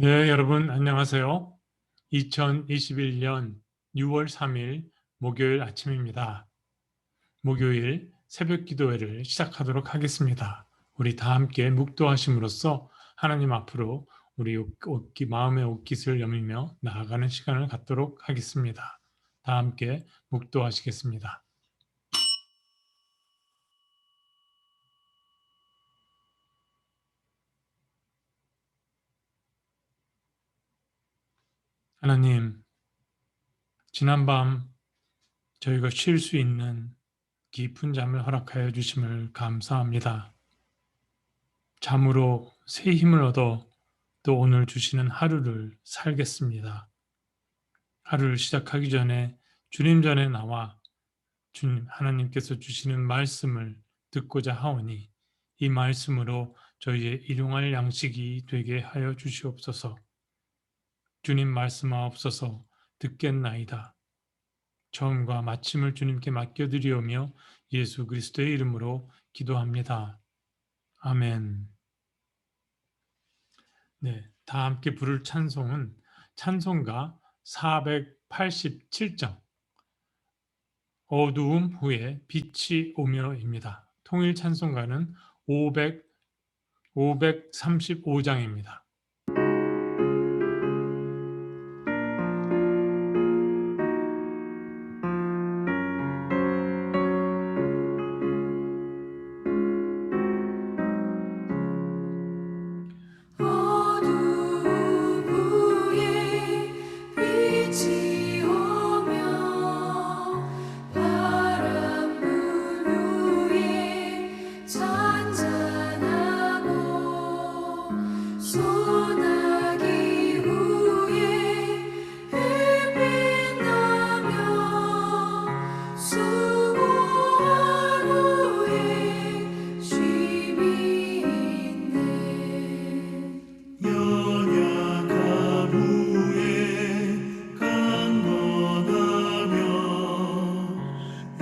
네, 여러분 안녕하세요. 2021년 6월 3일 목요일 아침입니다. 목요일 새벽 기도회를 시작하도록 하겠습니다. 우리 다 함께 묵도하심으로써 하나님 앞으로 우리 마음의 옷깃을 여미며 나아가는 시간을 갖도록 하겠습니다. 다 함께 묵도하시겠습니다. 하나님, 지난밤 저희가 쉴 수 있는 깊은 잠을 허락하여 주심을 감사합니다. 잠으로 새 힘을 얻어 또 오늘 주시는 하루를 살겠습니다. 하루를 시작하기 전에 주님 전에 나와 주님 하나님께서 주시는 말씀을 듣고자 하오니 이 말씀으로 저희의 일용할 양식이 되게 하여 주시옵소서. 주님 말씀하옵소서. 듣겠나이다. 처음과 마침을 주님께 맡겨드리오며 예수 그리스도의 이름으로 기도합니다. 아멘. 네, 다 함께 부를 찬송은 찬송가 487장 어두움 후에 빛이 오며입니다. 통일 찬송가는 535장입니다. 어두움 후에 빛이 오며 바람 불 위에 잔잔하고 소나기 후에 햇빛 나며 수고한 후에 쉼이 있네. 연약함 후에 강건하며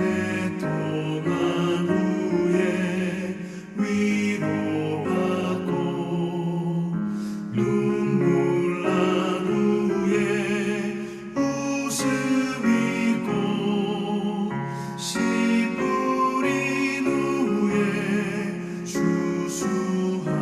애통한 후에 위로받고 눈물 난 후에 웃음 있고 씨 뿌린 후에 추수하네.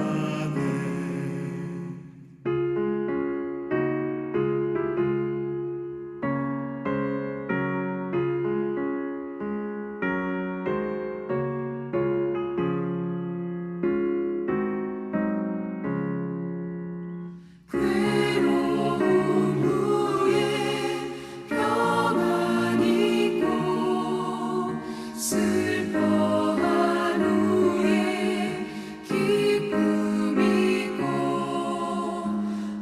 괴로움 후에 평안 있고 슬퍼한 후에 기쁨 있고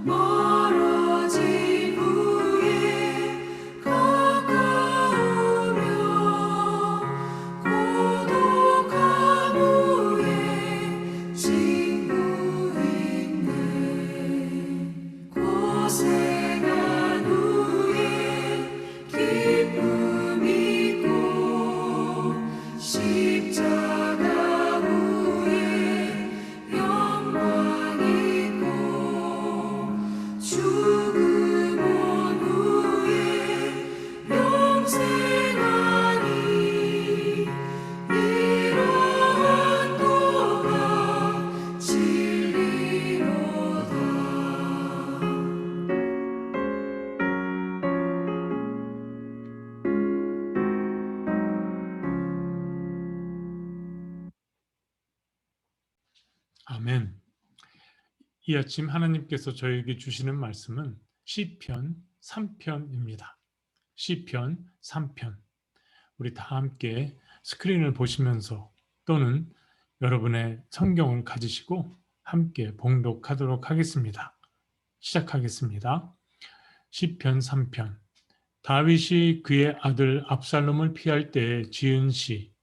멀어진 후에 가까우며 고독한 후에 친구 있네. 고생한 후에 기쁨 있고 십자가 후에 영광 있고 죽음 온 후에 영생하니 이러한 도가 진리로다. 아멘. 이 아침 하나님께서 저에게 주시는 말씀은 시편 3편입니다. 시편 3편. 우리 다 함께 스크린을 보시면서 또는 여러분의 성경을 가지시고 함께 봉독하도록 하겠습니다. 시작하겠습니다. 시편 3편. 다윗이 그의 아들 압살롬을 피할 때에 지은 시.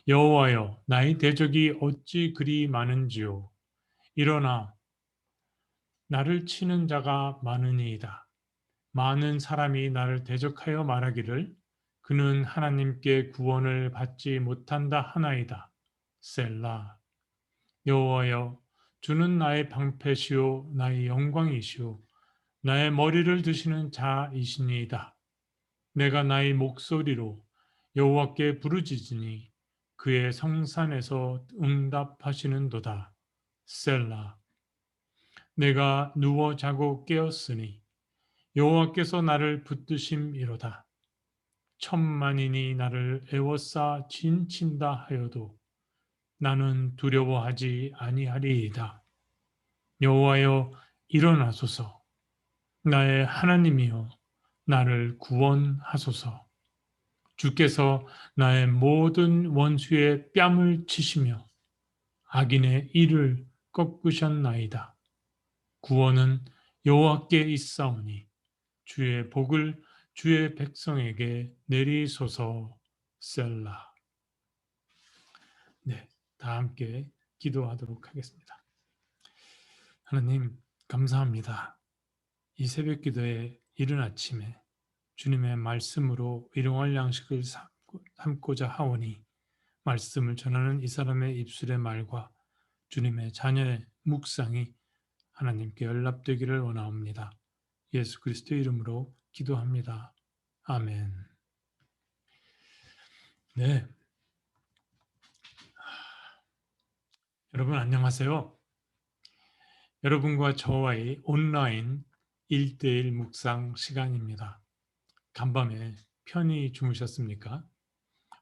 여호와여, 나의 대적이 어찌 그리 많은지요. 일어나 나를 치는 자가 많으니이다. 많은 사람이 나를 대적하여 말하기를 그는 하나님께 구원을 받지 못한다 하나이다. 셀라. 여호와여, 주는 나의 방패시요 나의 영광이시오. 나의 머리를 드시는 자이시니이다. 내가 나의 목소리로 여호와께 부르짖으니 그의 성산에서 응답하시는도다. 셀라. 내가 누워 자고 깨었으니 여호와께서 나를 붙드심이로다. 천만인이 나를 애워싸 진친다 하여도 나는 두려워하지 아니하리이다. 여호와여 일어나소서. 나의 하나님이여 나를 구원하소서. 주께서 나의 모든 원수의 뺨을 치시며 악인의 이를 꺾으셨나이다. 구원은 여호와께 있사오니 주의 복을 주의 백성에게 내리소서. 셀라. 네, 다 함께 기도하도록 하겠습니다. 하나님 감사합니다. 이 새벽 기도에 이른 아침에 주님의 말씀으로 일용할 양식을 삼고자 하오니 말씀을 전하는 이 사람의 입술의 말과 주님의 자녀의 묵상이 하나님께 연락되기를 원하옵니다. 예수 그리스도의 이름으로 기도합니다. 아멘. 네, 여러분 안녕하세요. 여러분과 저와의 온라인 1:1 묵상 시간입니다. 간밤에 편히 주무셨습니까?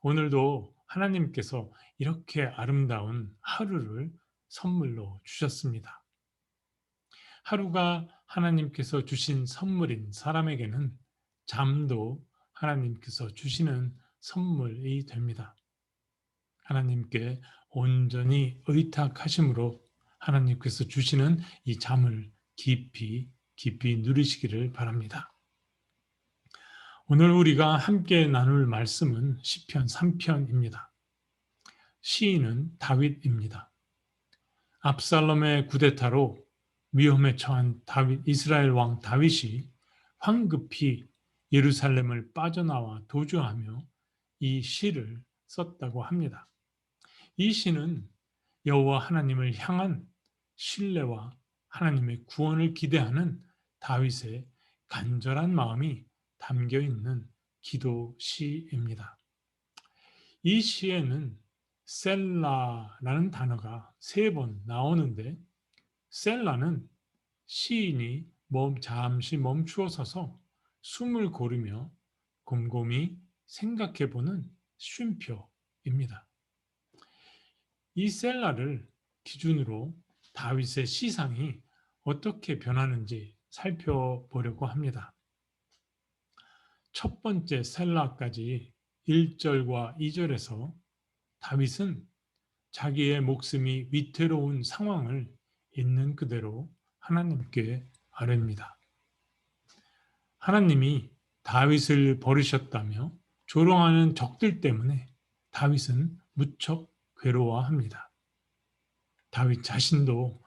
오늘도 하나님께서 이렇게 아름다운 하루를 선물로 주셨습니다. 하루가 하나님께서 주신 선물인 사람에게는 잠도 하나님께서 주시는 선물이 됩니다. 하나님께 온전히 의탁하심으로 하나님께서 주시는 이 잠을 깊이 누리시기를 바랍니다. 오늘 우리가 함께 나눌 말씀은 시편 3편입니다. 시인은 다윗입니다. 압살롬의 쿠데타로 위험에 처한 이스라엘 왕 다윗이 황급히 예루살렘을 빠져나와 도주하며 이 시를 썼다고 합니다. 이 시는 여호와 하나님을 향한 신뢰와 하나님의 구원을 기대하는 다윗의 간절한 마음이 담겨 있는 기도 시입니다. 이 시에는 셀라라는 단어가 3번 나오는데 셀라는 시인이 잠시 멈추어 서서 숨을 고르며 곰곰이 생각해보는 쉼표입니다. 이 셀라를 기준으로 다윗의 시상이 어떻게 변하는지 살펴보려고 합니다. 첫 번째 셀라까지 1절과 2절에서 다윗은 자기의 목숨이 위태로운 상황을 있는 그대로 하나님께 아뢰입니다. 하나님이 다윗을 버리셨다며 조롱하는 적들 때문에 다윗은 무척 괴로워합니다. 다윗 자신도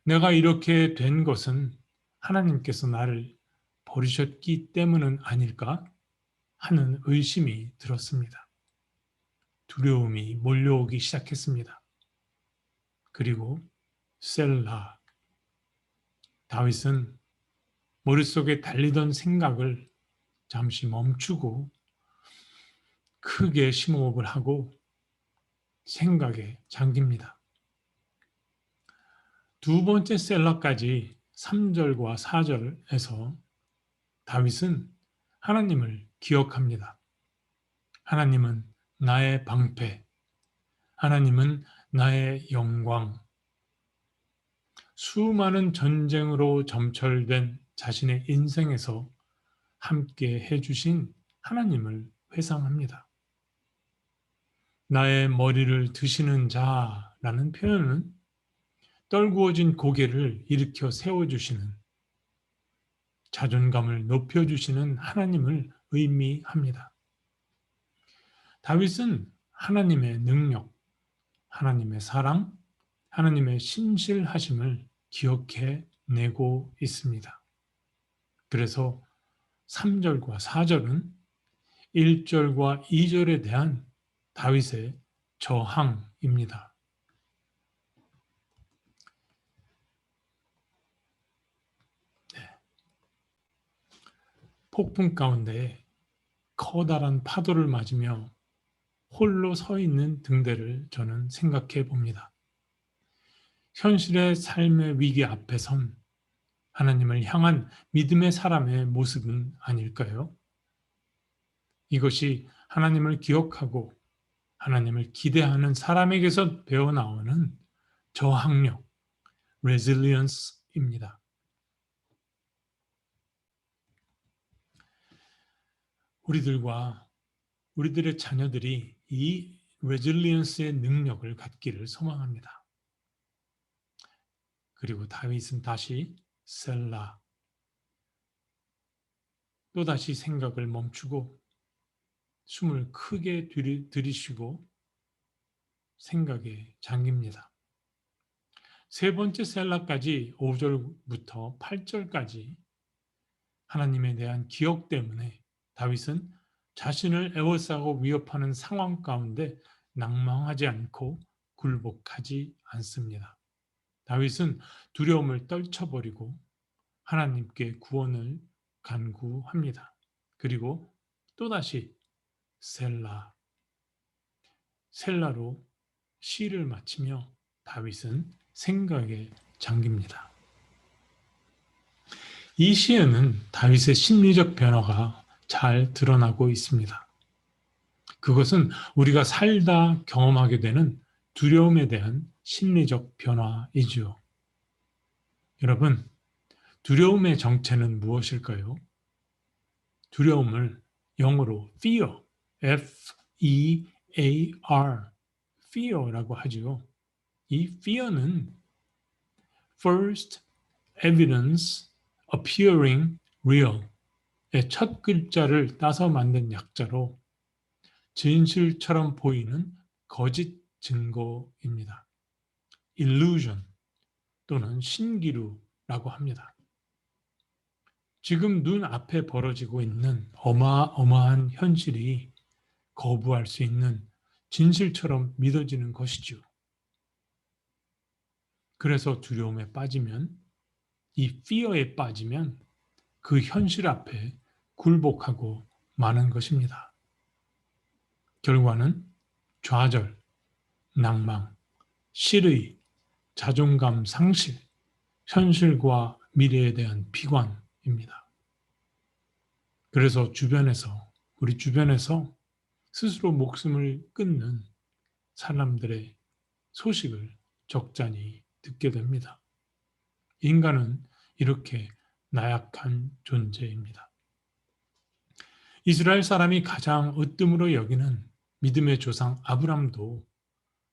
내가 이렇게 된 것은 하나님께서 나를 버리셨기 때문은 아닐까 하는 의심이 들었습니다. 두려움이 몰려오기 시작했습니다. 그리고 셀라, 다윗은 머릿속에 달리던 생각을 잠시 멈추고 크게 심호흡을 하고 생각에 잠깁니다. 두 번째 셀라까지 3절과 4절에서 다윗은 하나님을 기억합니다. 하나님은 나의 방패, 하나님은 나의 영광, 수많은 전쟁으로 점철된 자신의 인생에서 함께 해주신 하나님을 회상합니다. 나의 머리를 드시는 자라는 표현은 떨구어진 고개를 일으켜 세워주시는, 자존감을 높여주시는 하나님을 의미합니다. 다윗은 하나님의 능력, 하나님의 사랑, 하나님의 신실하심을 기억해 내고 있습니다. 그래서 3절과 4절은 1절과 2절에 대한 다윗의 저항입니다. 네. 폭풍 가운데 커다란 파도를 맞으며 홀로 서 있는 등대를 저는 생각해 봅니다. 현실의 삶의 위기 앞에 선 하나님을 향한 믿음의 사람의 모습은 아닐까요? 이것이 하나님을 기억하고 하나님을 기대하는 사람에게서 배어나오는 저항력, resilience입니다. 우리들과 우리들의 자녀들이 이 resilience의 능력을 갖기를 소망합니다. 그리고 다윗은 다시 셀라, 또다시 생각을 멈추고 숨을 크게 들이쉬고 생각에 잠깁니다. 세 번째 셀라까지 5절부터 8절까지 하나님에 대한 기억 때문에 다윗은 자신을 에워싸고 위협하는 상황 가운데 낭망하지 않고 굴복하지 않습니다. 다윗은 두려움을 떨쳐버리고 하나님께 구원을 간구합니다. 그리고 또다시 셀라로 시를 마치며 다윗은 생각에 잠깁니다. 이 시에는 다윗의 심리적 변화가 잘 드러나고 있습니다. 그것은 우리가 살다 경험하게 되는 두려움에 대한 심리적 변화이지요. 여러분, 두려움의 정체는 무엇일까요? 두려움을 영어로 fear, F-E-A-R, fear라고 하지요. 이 fear는 first evidence appearing real의 첫 글자를 따서 만든 약자로 진실처럼 보이는 거짓 증거입니다. illusion 또는 신기루라고 합니다. 지금 눈앞에 벌어지고 있는 어마어마한 현실이 거부할 수 있는 진실처럼 믿어지는 것이죠. 그래서 두려움에 빠지면, 이 fear에 빠지면 그 현실 앞에 굴복하고 마는 것입니다. 결과는 좌절, 낭망, 실의, 자존감 상실, 현실과 미래에 대한 비관입니다. 그래서 우리 주변에서 스스로 목숨을 끊는 사람들의 소식을 적잖이 듣게 됩니다. 인간은 이렇게 나약한 존재입니다. 이스라엘 사람이 가장 으뜸으로 여기는 믿음의 조상 아브람도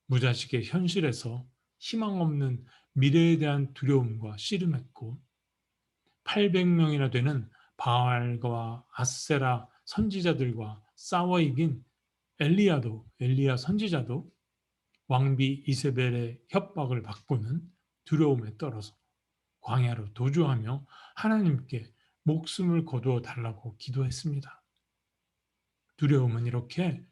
무자식의 현실에서 희망 없는 미래에 대한 두려움과 씨름했고 800명이나 되는 바알과 아세라 선지자들과 싸워 이긴 엘리야 선지자도 왕비 이세벨의 협박을 받고는 두려움에 떨어서 광야로 도주하며 하나님께 목숨을 거두어 달라고 기도했습니다. 두려움은 이렇게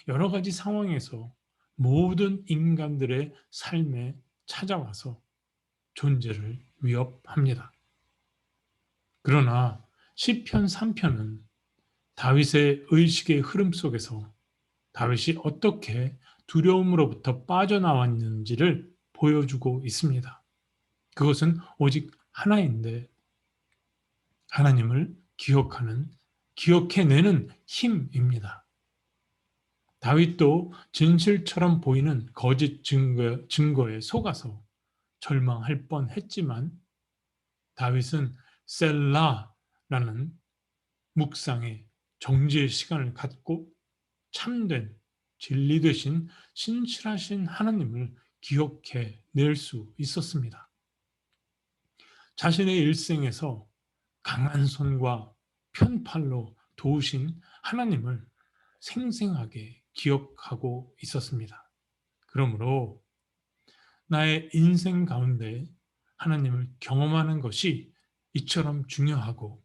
여러 가지 상황에서 모든 인간들의 삶에 찾아와서 존재를 위협합니다. 그러나 시편 3편은 다윗의 의식의 흐름 속에서 다윗이 어떻게 두려움으로부터 빠져나왔는지를 보여주고 있습니다. 그것은 오직 하나인데 하나님을 기억해내는 힘입니다. 다윗도 진실처럼 보이는 거짓 증거에 속아서 절망할 뻔했지만 다윗은 셀라라는 묵상의 정지의 시간을 갖고 참된 진리 되신 신실하신 하나님을 기억해낼 수 있었습니다. 자신의 일생에서 강한 손과 편팔로 도우신 하나님을 생생하게 기억하고 있었습니다. 그러므로 나의 인생 가운데 하나님을 경험하는 것이 이처럼 중요하고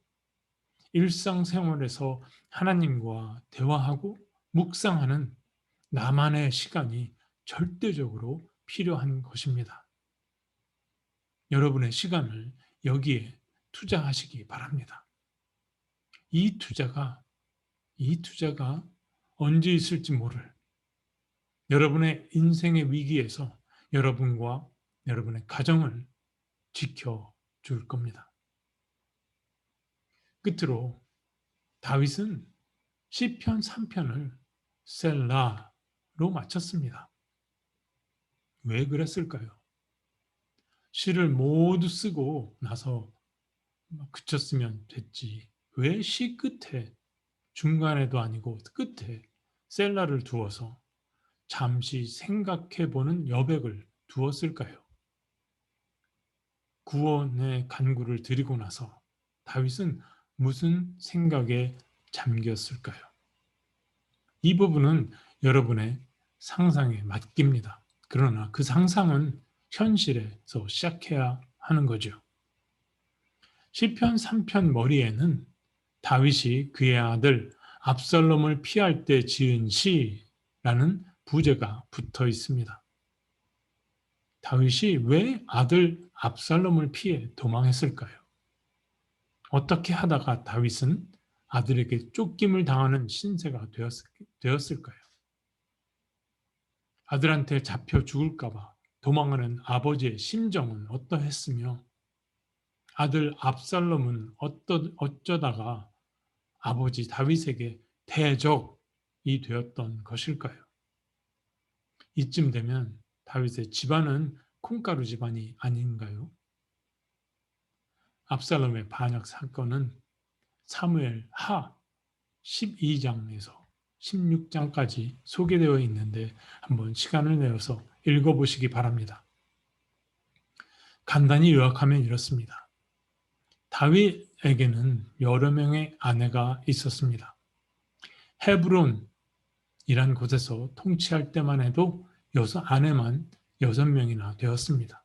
일상생활에서 하나님과 대화하고 묵상하는 나만의 시간이 절대적으로 필요한 것입니다. 여러분의 시간을 여기에 투자하시기 바랍니다. 이 투자가 언제 있을지 모를 여러분의 인생의 위기에서 여러분과 여러분의 가정을 지켜줄 겁니다. 끝으로 다윗은 시편 3편을 셀라로 마쳤습니다. 왜 그랬을까요? 시를 모두 쓰고 나서 그쳤으면 됐지. 왜 시 끝에, 중간에도 아니고 끝에 셀라를 두어서 잠시 생각해보는 여백을 두었을까요? 구원의 간구를 드리고 나서 다윗은 무슨 생각에 잠겼을까요? 이 부분은 여러분의 상상에 맡깁니다. 그러나 그 상상은 현실에서 시작해야 하는 거죠. 시편 3편 머리에는 다윗이 그의 아들 압살롬을 피할 때 지은 시라는 부제가 붙어 있습니다. 다윗이 왜 아들 압살롬을 피해 도망했을까요? 어떻게 하다가 다윗은 아들에게 쫓김을 당하는 신세가 되었을까요? 아들한테 잡혀 죽을까 봐 도망하는 아버지의 심정은 어떠했으며 아들 압살롬은 어쩌다가 아버지 다윗에게 대적이 되었던 것일까요? 이쯤 되면 다윗의 집안은 콩가루 집안이 아닌가요? 압살롬의 반역 사건은 사무엘 하 12장에서 16장까지 소개되어 있는데 한번 시간을 내어서 읽어보시기 바랍니다. 간단히 요약하면 이렇습니다. 다윗에게는 여러 명의 아내가 있었습니다. 헤브론이란 곳에서 통치할 때만 해도 아내만 6명이나 되었습니다.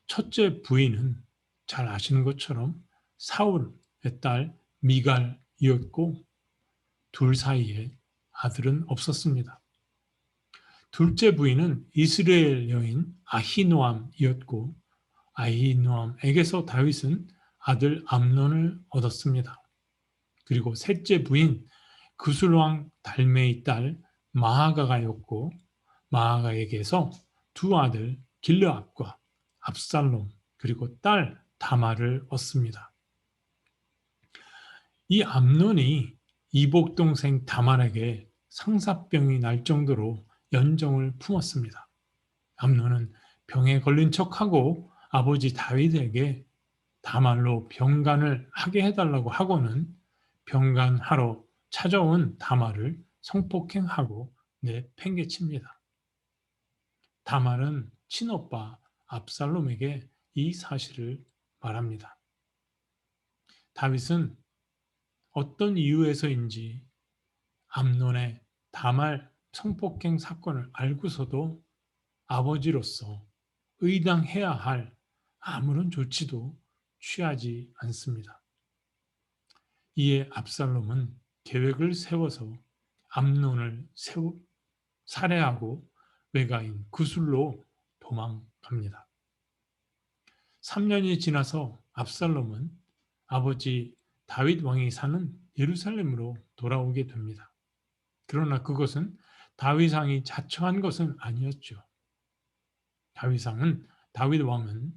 첫째 부인은 잘 아시는 것처럼 사울의 딸 미갈이었고 둘 사이에 아들은 없었습니다. 둘째 부인은 이스라엘 여인 아히노암이었고 아히노암에게서 다윗은 아들 암논을 얻었습니다. 그리고 셋째 부인 그술왕 달메의 딸 마아가가였고 마아가에게서 두 아들 길르압과 압살롬 그리고 딸 다말을 얻습니다. 이 암논이 이복 동생 다말에게 상사병이 날 정도로 연정을 품었습니다. 암논은 병에 걸린 척하고 아버지 다윗에게 다말로 병간을 하게 해달라고 하고는 병간하러 찾아온 다말을 성폭행하고 내팽개칩니다. 다말은 친오빠 압살롬에게 이 사실을 말합니다. 다윗은 어떤 이유에서인지 암논의 다말 성폭행 사건을 알고서도 아버지로서 의당해야 할 아무런 조치도 취하지 않습니다. 이에 압살롬은 계획을 세워서 암논을 살해하고 외가인 구술로 도망갑니다. 3년이 지나서 압살롬은 아버지 다윗 왕이 사는 예루살렘으로 돌아오게 됩니다. 그러나 그것은 다윗 왕이 자처한 것은 아니었죠. 다윗 왕은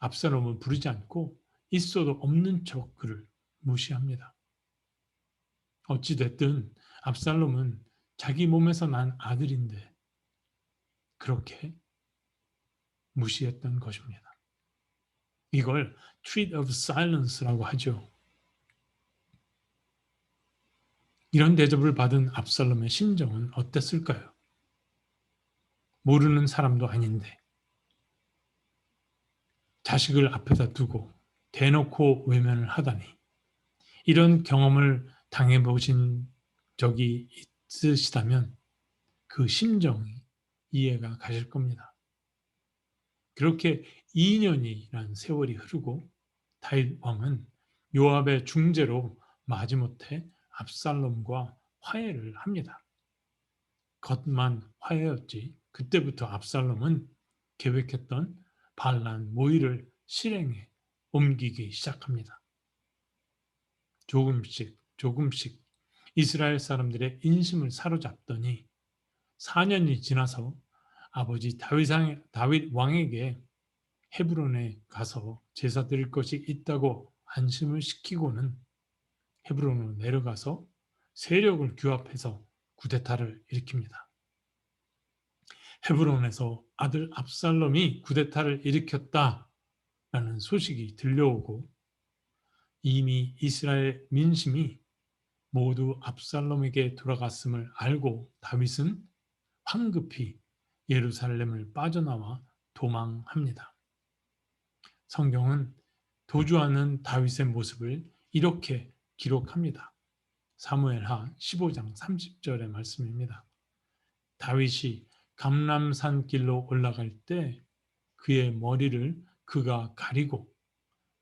압살롬을 부르지 않고 있어도 없는 척 그를 무시합니다. 어찌됐든 압살롬은 자기 몸에서 난 아들인데 그렇게 무시했던 것입니다. 이걸 treat of silence라고 하죠. 이런 대접을 받은 압살롬의 심정은 어땠을까요? 모르는 사람도 아닌데 자식을 앞에다 두고 대놓고 외면을 하다니 이런 경험을 당해보신 적이 있으시다면 그 심정이 이해가 가실 겁니다. 그렇게 2년이라는 세월이 흐르고 다윗 왕은 요압의 중재로 마지못해 압살롬과 화해를 합니다. 겉만 화해였지 그때부터 압살롬은 계획했던 반란 모의를 실행에 옮기기 시작합니다. 조금씩 조금씩 이스라엘 사람들의 인심을 사로잡더니 4년이 지나서 아버지 다윗 왕에게 헤브론에 가서 제사 드릴 것이 있다고 안심을 시키고는 헤브론으로 내려가서 세력을 규합해서 쿠데타를 일으킵니다. 헤브론에서 아들 압살롬이 쿠데타를 일으켰다라는 소식이 들려오고 이미 이스라엘 민심이 모두 압살롬에게 돌아갔음을 알고 다윗은 황급히 예루살렘을 빠져나와 도망합니다. 성경은 도주하는 다윗의 모습을 이렇게 기록합니다. 사무엘하 15장 30절의 말씀입니다. 다윗이 감람산 길로 올라갈 때 그의 머리를 그가 가리고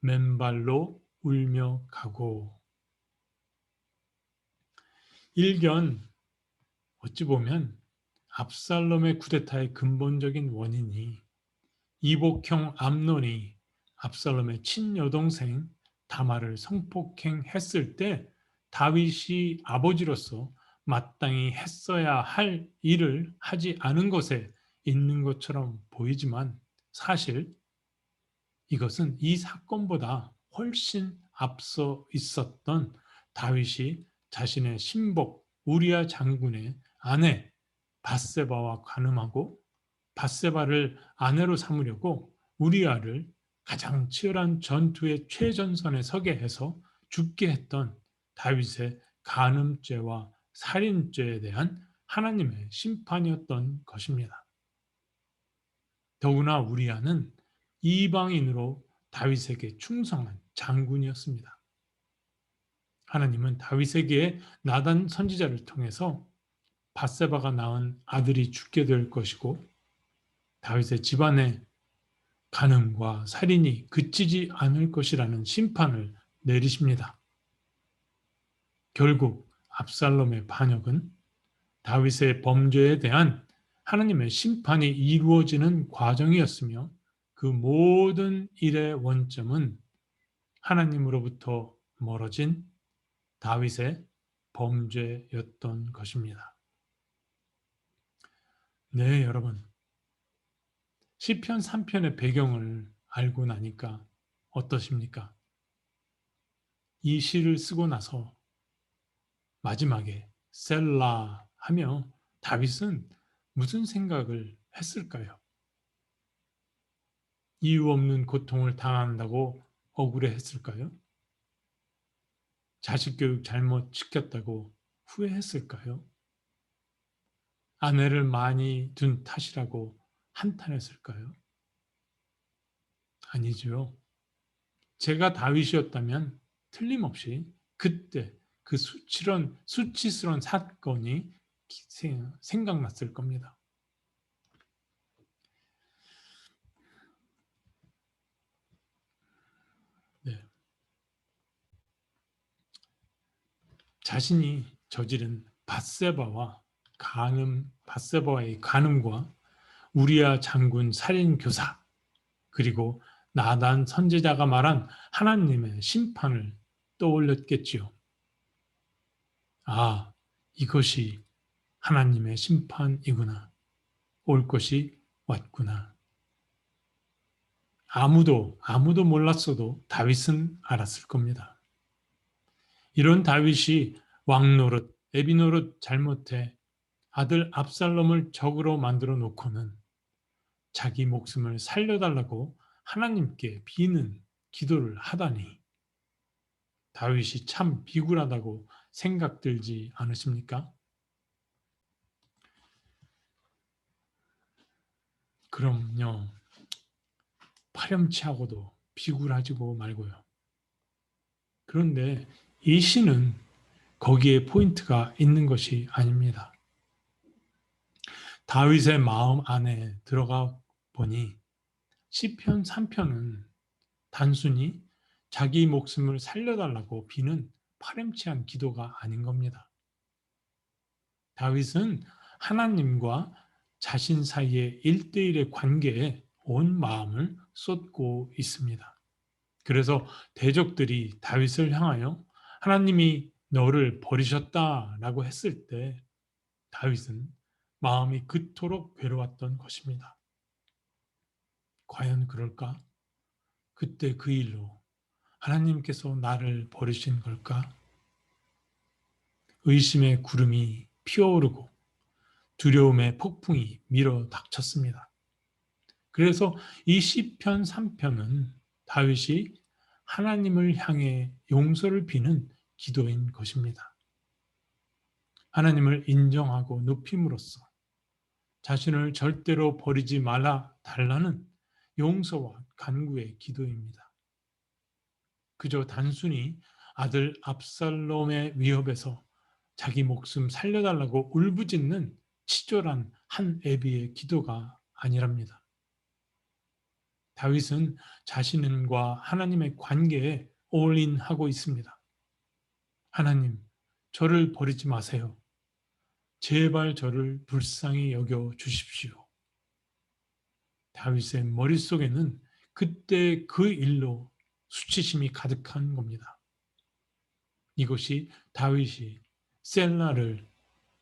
맨발로 울며 가고. 일견 어찌 보면 압살롬의 쿠데타의 근본적인 원인이 이복형 암논이 압살롬의 친여동생 다말을 성폭행했을 때 다윗이 아버지로서 마땅히 했어야 할 일을 하지 않은 것에 있는 것처럼 보이지만 사실 이것은 이 사건보다 훨씬 앞서 있었던 다윗이 자신의 신복 우리아 장군의 아내 밧세바와 간음하고 밧세바를 아내로 삼으려고 우리아를 가장 치열한 전투의 최전선에 서게 해서 죽게 했던 다윗의 간음죄와 살인죄에 대한 하나님의 심판이었던 것입니다. 더구나 우리아는 이방인으로 다윗에게 충성한 장군이었습니다. 하나님은 다윗에게 나단 선지자를 통해서 밧세바가 낳은 아들이 죽게 될 것이고 다윗의 집안의 간음과 살인이 그치지 않을 것이라는 심판을 내리십니다. 결국 압살롬의 반역은 다윗의 범죄에 대한 하나님의 심판이 이루어지는 과정이었으며 그 모든 일의 원점은 하나님으로부터 멀어진 다윗의 범죄였던 것입니다. 네, 여러분. 시편 3편의 배경을 알고 나니까 어떠십니까? 이 시를 쓰고 나서 마지막에 셀라 하며 다윗은 무슨 생각을 했을까요? 이유 없는 고통을 당한다고 억울해했을까요? 자식 교육 잘못 시켰다고 후회했을까요? 아내를 많이 둔 탓이라고 한탄했을까요? 아니죠. 제가 다윗이었다면 틀림없이 그때 그 수치스러운 사건이 생각났을 겁니다. 네. 자신이 저지른 밧세바와의 간음과 우리아 장군 살인 교사 그리고 나단 선지자가 말한 하나님의 심판을 떠올렸겠지요. 아, 이것이 하나님의 심판이구나. 올 것이 왔구나. 아무도 몰랐어도 다윗은 알았을 겁니다. 이런 다윗이 왕 노릇, 애비 노릇 잘못해 아들 압살롬을 적으로 만들어 놓고는 자기 목숨을 살려달라고 하나님께 비는 기도를 하다니 다윗이 참 비굴하다고 생각들지 않으십니까? 그럼요. 파렴치하고도 비굴하지고 말고요. 그런데 이 시는 거기에 포인트가 있는 것이 아닙니다. 다윗의 마음 안에 들어가 보니 시편 3편은 단순히 자기 목숨을 살려달라고 비는 파렴치한 기도가 아닌 겁니다. 다윗은 하나님과 자신 사이의 1대1의 관계에 온 마음을 쏟고 있습니다. 그래서 대적들이 다윗을 향하여 하나님이 너를 버리셨다라고 했을 때 다윗은 마음이 그토록 괴로웠던 것입니다. 과연 그럴까? 그때 그 일로 하나님께서 나를 버리신 걸까? 의심의 구름이 피어오르고 두려움의 폭풍이 밀어 닥쳤습니다. 그래서 이 시편 3편은 다윗이 하나님을 향해 용서를 비는 기도인 것입니다. 하나님을 인정하고 높임으로써 자신을 절대로 버리지 말아 달라는 용서와 간구의 기도입니다. 그저 단순히 아들 압살롬의 위협에서 자기 목숨 살려달라고 울부짖는 치졸한 한 애비의 기도가 아니랍니다. 다윗은 자신과 하나님의 관계에 올인하고 있습니다. 하나님, 저를 버리지 마세요. 제발 저를 불쌍히 여겨 주십시오. 다윗의 머릿속에는 그때 그 일로 수치심이 가득한 겁니다. 이것이 다윗이 셀라를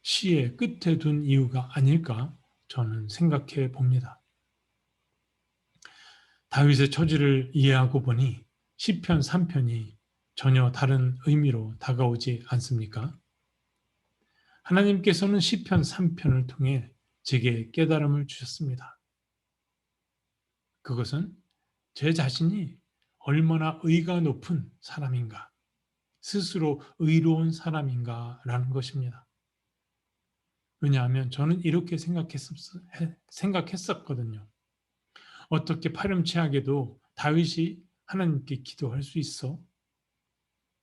시의 끝에 둔 이유가 아닐까 저는 생각해 봅니다. 다윗의 처지를 이해하고 보니 시편 3편이 전혀 다른 의미로 다가오지 않습니까? 하나님께서는 시편 3편을 통해 제게 깨달음을 주셨습니다. 그것은 제 자신이 얼마나 의가 높은 사람인가, 스스로 의로운 사람인가라는 것입니다. 왜냐하면 저는 이렇게 생각했었거든요. 어떻게 파렴치하게도 다윗이 하나님께 기도할 수 있어?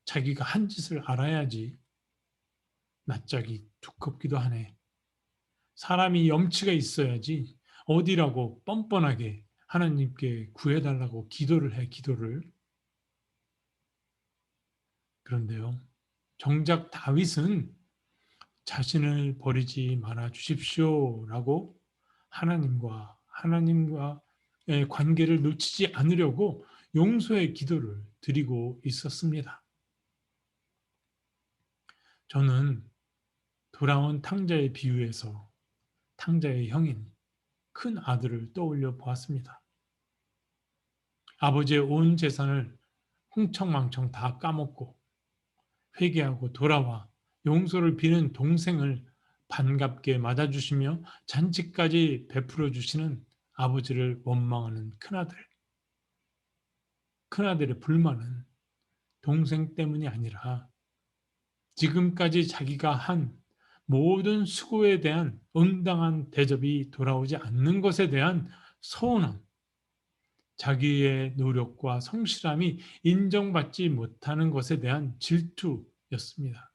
자기가 한 짓을 알아야지. 낯짝이 두껍기도 하네. 사람이 염치가 있어야지 어디라고 뻔뻔하게 하나님께 구해달라고 기도를 해, 기도를. 그런데요, 정작 다윗은 자신을 버리지 말아 주십시오라고 하나님과의 관계를 놓치지 않으려고 용서의 기도를 드리고 있었습니다. 저는 돌아온 탕자의 비유에서 탕자의 형인 큰 아들을 떠올려 보았습니다. 아버지의 온 재산을 흥청망청 다 까먹고 회개하고 돌아와 용서를 비는 동생을 반갑게 맞아주시며 잔치까지 베풀어 주시는 아버지를 원망하는 큰아들. 큰아들의 불만은 동생 때문이 아니라 지금까지 자기가 한 모든 수고에 대한 응당한 대접이 돌아오지 않는 것에 대한 서운함, 자기의 노력과 성실함이 인정받지 못하는 것에 대한 질투였습니다.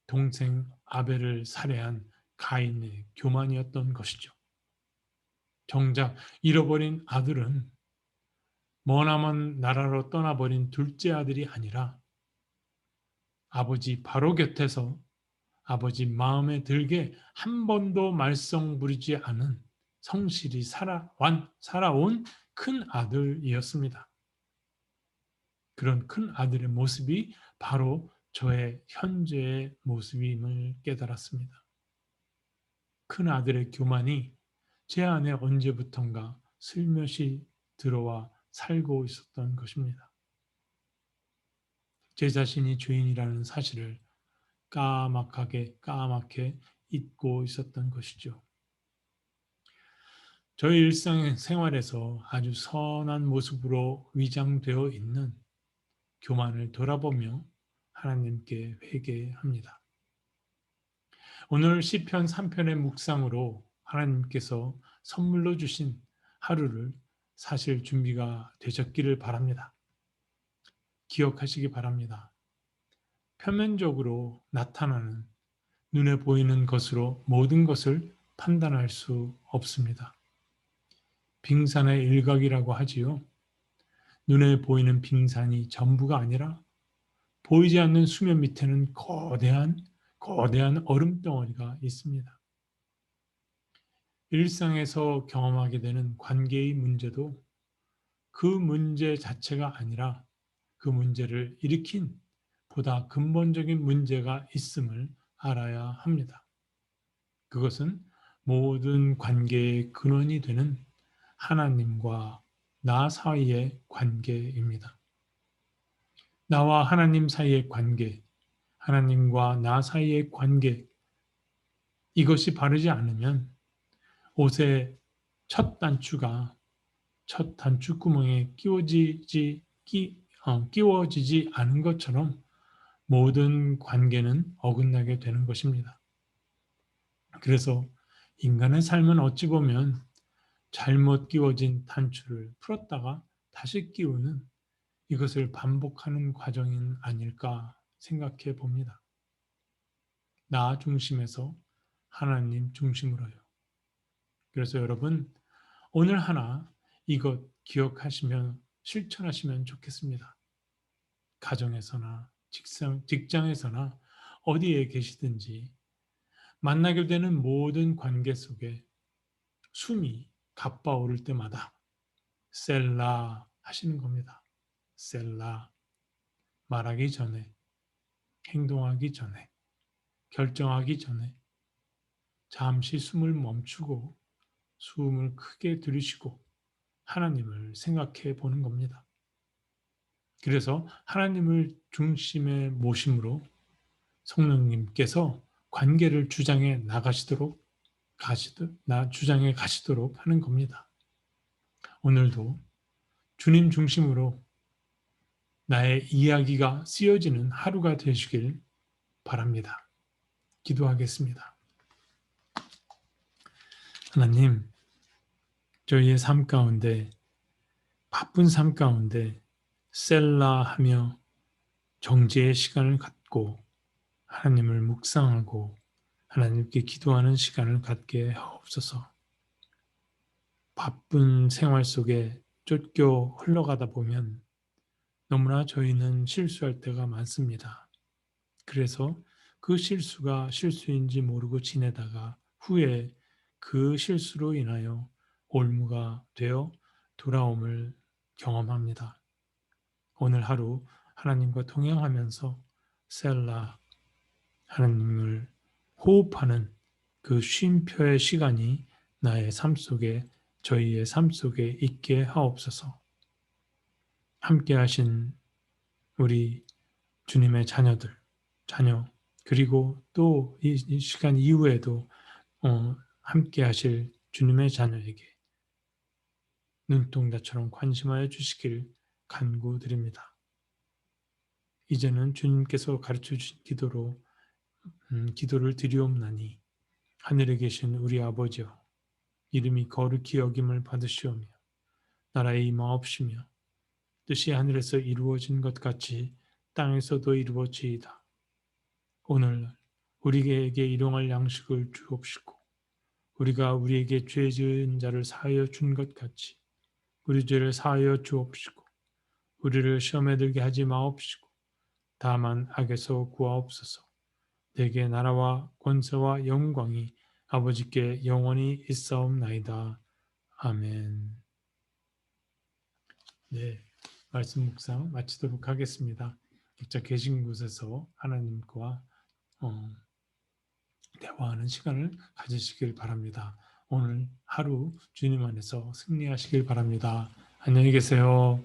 동생 아벨을 살해한 가인의 교만이었던 것이죠. 정작 잃어버린 아들은 머나먼 나라로 떠나버린 둘째 아들이 아니라 아버지 바로 곁에서 아버지 마음에 들게 한 번도 말썽 부리지 않은 성실히 살아온 큰 아들이었습니다. 그런 큰 아들의 모습이 바로 저의 현재의 모습임을 깨달았습니다. 큰 아들의 교만이 제 안에 언제부턴가 슬며시 들어와 살고 있었던 것입니다. 제 자신이 죄인이라는 사실을 까맣게 잊고 있었던 것이죠. 저희 일상생활에서 아주 선한 모습으로 위장되어 있는 교만을 돌아보며 하나님께 회개합니다. 오늘 시편 3편의 묵상으로 하나님께서 선물로 주신 하루를 사실 준비가 되셨기를 바랍니다. 기억하시기 바랍니다. 표면적으로 나타나는 눈에 보이는 것으로 모든 것을 판단할 수 없습니다. 빙산의 일각이라고 하지요. 눈에 보이는 빙산이 전부가 아니라 보이지 않는 수면 밑에는 거대한 얼음덩어리가 있습니다. 일상에서 경험하게 되는 관계의 문제도 그 문제 자체가 아니라 그 문제를 일으킨 보다 근본적인 문제가 있음을 알아야 합니다. 그것은 모든 관계의 근원이 되는 하나님과 나 사이의 관계입니다. 나와 하나님 사이의 관계, 하나님과 나 사이의 관계, 이것이 바르지 않으면 옷의 첫 단추가 첫 단추구멍에 끼워지지 않은 것처럼 모든 관계는 어긋나게 되는 것입니다. 그래서 인간의 삶은 어찌 보면 잘못 끼워진 단추를 풀었다가 다시 끼우는 이것을 반복하는 과정이 아닐까 생각해 봅니다. 나 중심에서 하나님 중심으로요. 그래서 여러분 오늘 하나 이것 기억하시면 실천하시면 좋겠습니다. 가정에서나 직장에서나 어디에 계시든지 만나게 되는 모든 관계 속에 숨이 가빠오를 때마다 셀라 하시는 겁니다. 셀라. 말하기 전에, 행동하기 전에, 결정하기 전에 잠시 숨을 멈추고 숨을 크게 들이쉬고 하나님을 생각해 보는 겁니다. 그래서 하나님을 중심에 모심으로 성령님께서 관계를 주장해 가시도록 하는 겁니다. 오늘도 주님 중심으로 나의 이야기가 쓰여지는 하루가 되시길 바랍니다. 기도하겠습니다. 하나님, 저희의 삶 가운데, 바쁜 삶 가운데 셀라하며 정죄의 시간을 갖고 하나님을 묵상하고 하나님께 기도하는 시간을 갖게 하옵소서. 바쁜 생활 속에 쫓겨 흘러가다 보면 너무나 저희는 실수할 때가 많습니다. 그래서 그 실수가 실수인지 모르고 지내다가 후에 그 실수로 인하여 올무가 되어 돌아옴을 경험합니다. 오늘 하루 하나님과 동행하면서 셀라, 하나님을 호흡하는 그 쉼표의 시간이 나의 삶 속에, 저희의 삶 속에 있게 하옵소서. 함께 하신 우리 주님의 자녀, 그리고 또 이 시간 이후에도 함께 하실 주님의 자녀에게 눈동자처럼 관심하여 주시길 간구드립니다. 이제는 주님께서 가르쳐 주신 기도를 드리옵나니 하늘에 계신 우리 아버지여, 이름이 거룩히 여김을 받으시오며 나라의 임하옵시며 뜻이 하늘에서 이루어진 것 같이 땅에서도 이루어지이다. 오늘 우리에게 일용할 양식을 주옵시고 우리가 우리에게 죄 지은 자를 사하여 준 것 같이 우리 죄를 사하여 주옵시고 우리를 시험에 들게 하지 마옵시고 다만 악에서 구하옵소서. 내게 나라와 권세와 영광이 아버지께 영원히 있사옵나이다. 아멘. 네, 말씀 묵상 마치도록 하겠습니다. 각자 계신 곳에서 하나님과 대화하는 시간을 가지시길 바랍니다. 오늘 하루 주님 안에서 승리하시길 바랍니다. 안녕히 계세요.